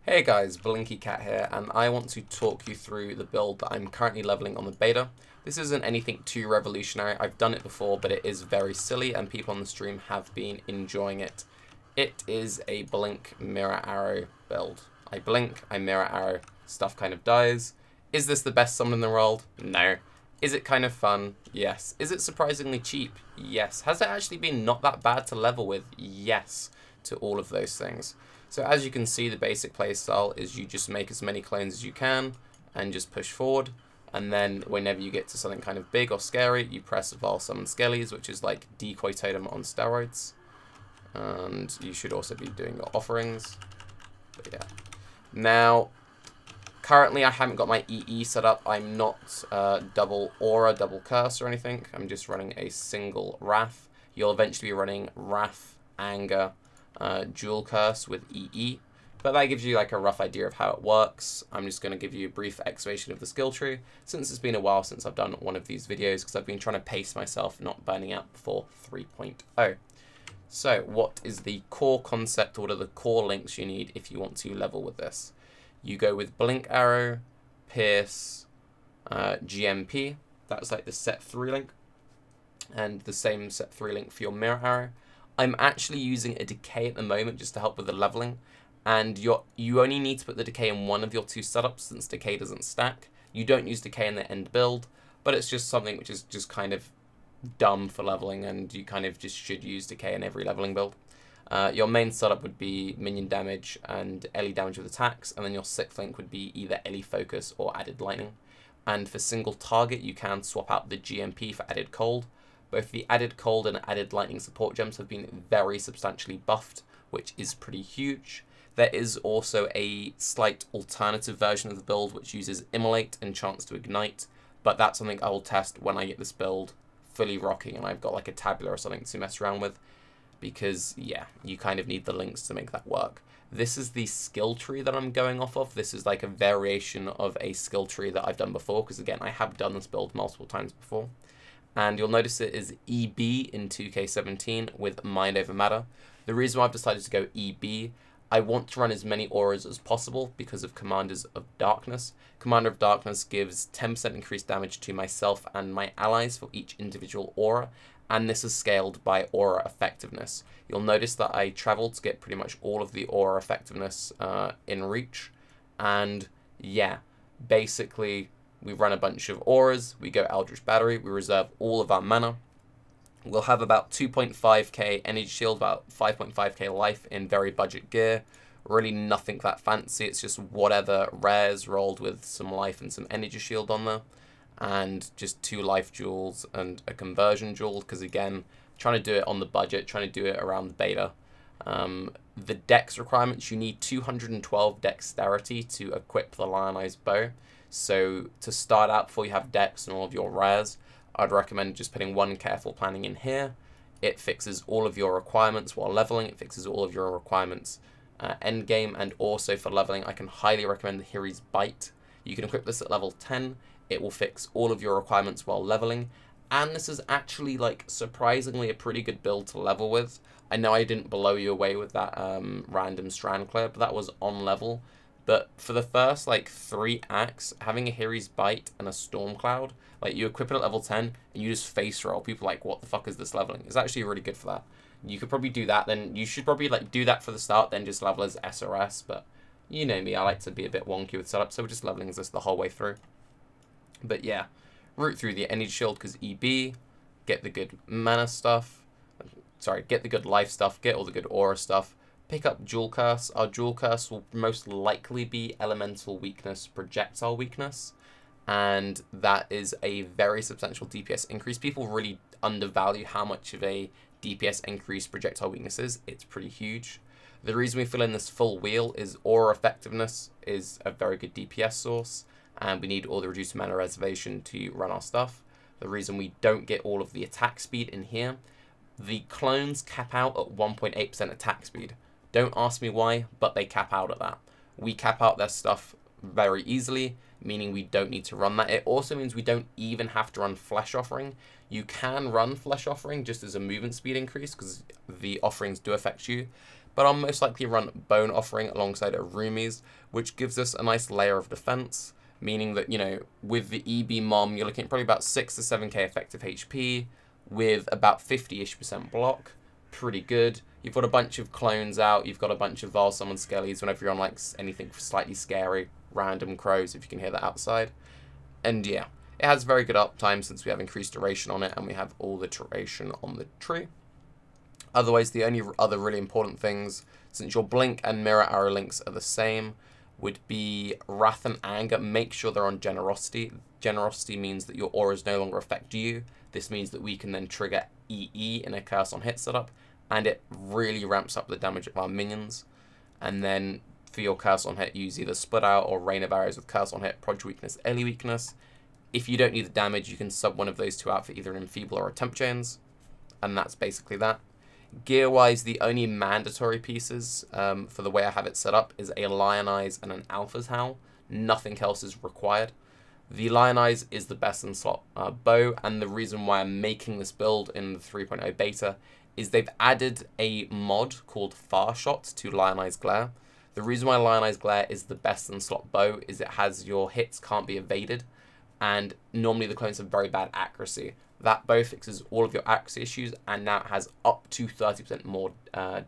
Hey guys, Blinky Cat here, and I want to talk you through the build that I'm currently leveling on the beta. This isn't anything too revolutionary. I've done it before, but it is very silly, and people on the stream have been enjoying it. It is a blink, mirror, arrow build. I blink, I mirror, arrow, stuff kind of dies. Is this the best summon in the world? No. Is it kind of fun? Yes. Is it surprisingly cheap? Yes. Has it actually been not that bad to level with? Yes, to all of those things. So as you can see, the basic playstyle is you just make as many clones as you can and just push forward. And then whenever you get to something kind of big or scary, you press Evolve Summon Skellies, which is like Decoy Totem on steroids. And you should also be doing your offerings. But yeah. Now, currently I haven't got my EE set up. I'm not double Aura, double Curse or anything. I'm just running a single Wrath. You'll eventually be running Wrath, Anger, Dual Curse with EE, but that gives you like a rough idea of how it works. I'm just going to give you a brief explanation of the skill tree, since it's been a while since I've done one of these videos, because I've been trying to pace myself, not burning out before 3.0. So what is the core concept? What are the core links you need if you want to level with this? You go with Blink Arrow, Pierce, GMP. That's like the set 3 link, and the same set 3 link for your Mirror Arrow. I'm actually using a decay at the moment just to help with the leveling, and you only need to put the decay in one of your 2 setups since decay doesn't stack. You don't use decay in the end build, but it's just something which is just kind of dumb for leveling, and you kind of just should use decay in every leveling build. Your main setup would be minion damage and Ellie damage with attacks, and then your 6th link would be either Ellie focus or added lightning. And for single target, you can swap out the GMP for added cold. Both the added cold and added lightning support gems have been very substantially buffed, which is pretty huge. There is also a slight alternative version of the build which uses Immolate and Chance to Ignite, but that's something I will test when I get this build fully rocking and I've got like a tabular or something to mess around with, because yeah, you kind of need the links to make that work. This is the skill tree that I'm going off of. This is like a variation of a skill tree that I've done before, because again, I have done this build multiple times before. And you'll notice it is EB in 2K17 with Mind Over Matter. The reason why I've decided to go EB, I want to run as many auras as possible because of Commanders of Darkness. Commander of Darkness gives 10% increased damage to myself and my allies for each individual aura, and this is scaled by aura effectiveness. You'll notice that I traveled to get pretty much all of the aura effectiveness in reach, and yeah, basically we run a bunch of auras, we go Eldritch Battery, we reserve all of our mana. We'll have about 2.5k energy shield, about 5.5k life in very budget gear. Really nothing that fancy, it's just whatever rares rolled with some life and some energy shield on there. And just 2 life jewels and a conversion jewel, because again, trying to do it on the budget, trying to do it around the beta. The Dex requirements, you need 212 dexterity to equip the Lioneyes bow. So to start out, before you have Dex and all of your rares, I'd recommend just putting 1 careful planning in here. It fixes all of your requirements while leveling. It fixes all of your requirements end game, and also for leveling, I can highly recommend the Hiri's Bite. You can equip this at level 10. It will fix all of your requirements while leveling, and this is actually like surprisingly a pretty good build to level with. I know I didn't blow you away with that random strand clear, but that was on level. But for the first like 3 acts, having a Hiri's Bite and a Storm Cloud, like you equip it at level 10 and you just face roll. People are like, what the fuck is this leveling? It's actually really good for that. You could probably do that. Then you should probably like do that for the start, then just level as SRS. But you know me, I like to be a bit wonky with setup, so we're just leveling as this the whole way through. But yeah, root through the energy shield because EB, get the good mana stuff. Sorry, get the good life stuff, get all the good aura stuff. Pick up Dual Curse. Our Dual Curse will most likely be Elemental Weakness, Projectile Weakness, and that is a very substantial DPS increase. People really undervalue how much of a DPS increase Projectile Weakness is. It's pretty huge. The reason we fill in this full wheel is Aura Effectiveness is a very good DPS source, and we need all the reduced mana reservation to run our stuff. The reason we don't get all of the attack speed in here, the clones cap out at 1.8% attack speed. Don't ask me why, but they cap out at that. We cap out their stuff very easily, meaning we don't need to run that. It also means we don't even have to run Flesh Offering. You can run Flesh Offering just as a movement speed increase, because the offerings do affect you, but I'll most likely run Bone Offering alongside a Roomies, which gives us a nice layer of defense, meaning that, you know, with the EB MoM, you're looking at probably about 6 to 7k effective HP, with about 50-ish% block. Pretty good. You've got a bunch of clones out, you've got a bunch of Vile Summon Skellies whenever you're on like anything slightly scary, random crows if you can hear that outside. And yeah, it has very good uptime since we have increased duration on it and we have all the duration on the tree. Otherwise, the only other really important things, since your blink and mirror arrow links are the same, would be Wrath and Anger. Make sure they're on Generosity. Generosity means that your auras no longer affect you. This means that we can then trigger EE in a Curse on Hit setup, and it really ramps up the damage of our minions. And then for your Curse on Hit, use either Split Out or Rain of Arrows with Curse on Hit, Prodigy Weakness, Ellie Weakness. If you don't need the damage, you can sub one of those two out for either an Enfeeble or a Temp Chains, and that's basically that. Gear-wise, the only mandatory pieces for the way I have it set up is a Lioneyes and an Alpha's Howl. Nothing else is required. The Lioneyes is the best in slot bow, and the reason why I'm making this build in the 3.0 beta is they've added a mod called Far Shot to Lioneyes Glare. The reason why Lioneyes Glare is the best in slot bow is it has your hits can't be evaded, and normally the clones have very bad accuracy. That bow fixes all of your accuracy issues, and now it has up to 30% more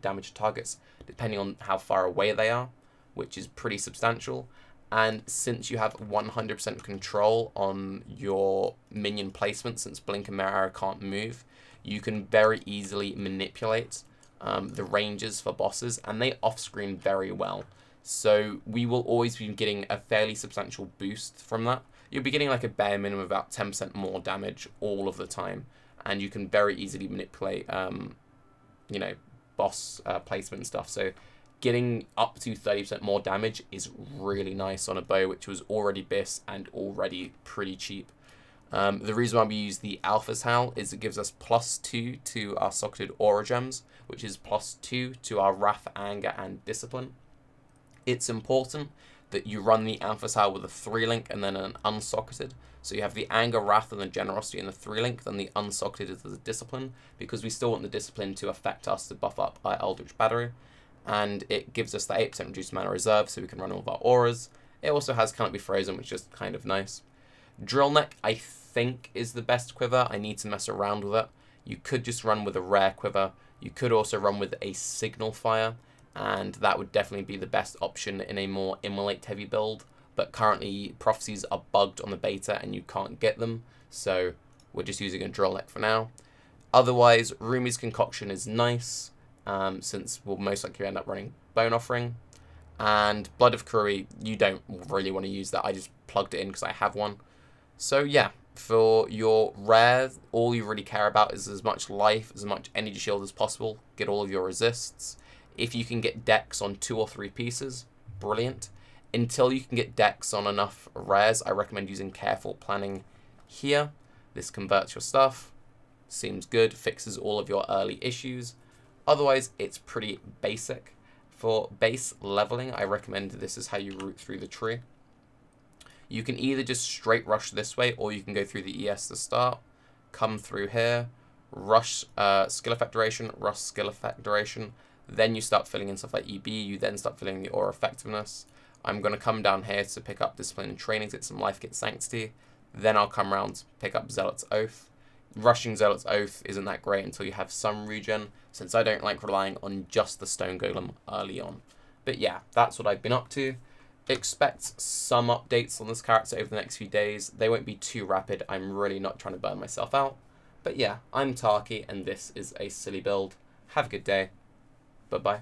damage to targets, depending on how far away they are, which is pretty substantial. And since you have 100% control on your minion placement, since Blink and Mirror Arrow can't move, you can very easily manipulate the ranges for bosses, and they off-screen very well. So we will always be getting a fairly substantial boost from that. You'll be getting like a bare minimum of about 10% more damage all of the time, and you can very easily manipulate, you know, boss placement and stuff. So getting up to 30% more damage is really nice on a bow, which was already BIS and already pretty cheap. The reason why we use the Alpha's Howl is it gives us +2 to our socketed aura gems, which is +2 to our Wrath, Anger, and Discipline. It's important that you run the Alpha's Howl with a 3-link and then an unsocketed. So you have the Anger, Wrath, and the Generosity in the 3-link, then the unsocketed is the Discipline, because we still want the Discipline to affect us to buff up our Eldritch Battery. And it gives us that 8% reduced mana reserve, so we can run all of our auras. It also has Cannot Be Frozen, which is kind of nice. Drill Neck, I think, is the best quiver. I need to mess around with it. You could just run with a rare quiver. You could also run with a Signal Fire, and that would definitely be the best option in a more Immolate heavy build. But currently, Prophecies are bugged on the beta, and you can't get them, so we're just using a Drill Neck for now. Otherwise, Rumi's Concoction is nice, since we'll most likely end up running Bone Offering. And Blood of Krui, you don't really want to use that. I just plugged it in because I have one. So yeah, for your rare, all you really care about is as much life, as much energy shield as possible. Get all of your resists. If you can get Dex on 2 or 3 pieces, brilliant. Until you can get Dex on enough rares, I recommend using Careful Planning here. This converts your stuff. Seems good, fixes all of your early issues. Otherwise, it's pretty basic. For base leveling, I recommend this is how you route through the tree. You can either just straight rush this way, or you can go through the ES to start, come through here, rush skill effect duration, rush skill effect duration, then you start filling in stuff like EB, you then start filling in the aura effectiveness. I'm going to come down here to pick up Discipline and Training, get some life, get Sanctity, then I'll come around to pick up Zealot's Oath. Rushing Zealot's Oath isn't that great until you have some regen, since I don't like relying on just the Stone Golem early on. But yeah, that's what I've been up to. Expect some updates on this character over the next few days. They won't be too rapid. I'm really not trying to burn myself out. But yeah, I'm Tarke, and this is a silly build. Have a good day. Bye-bye.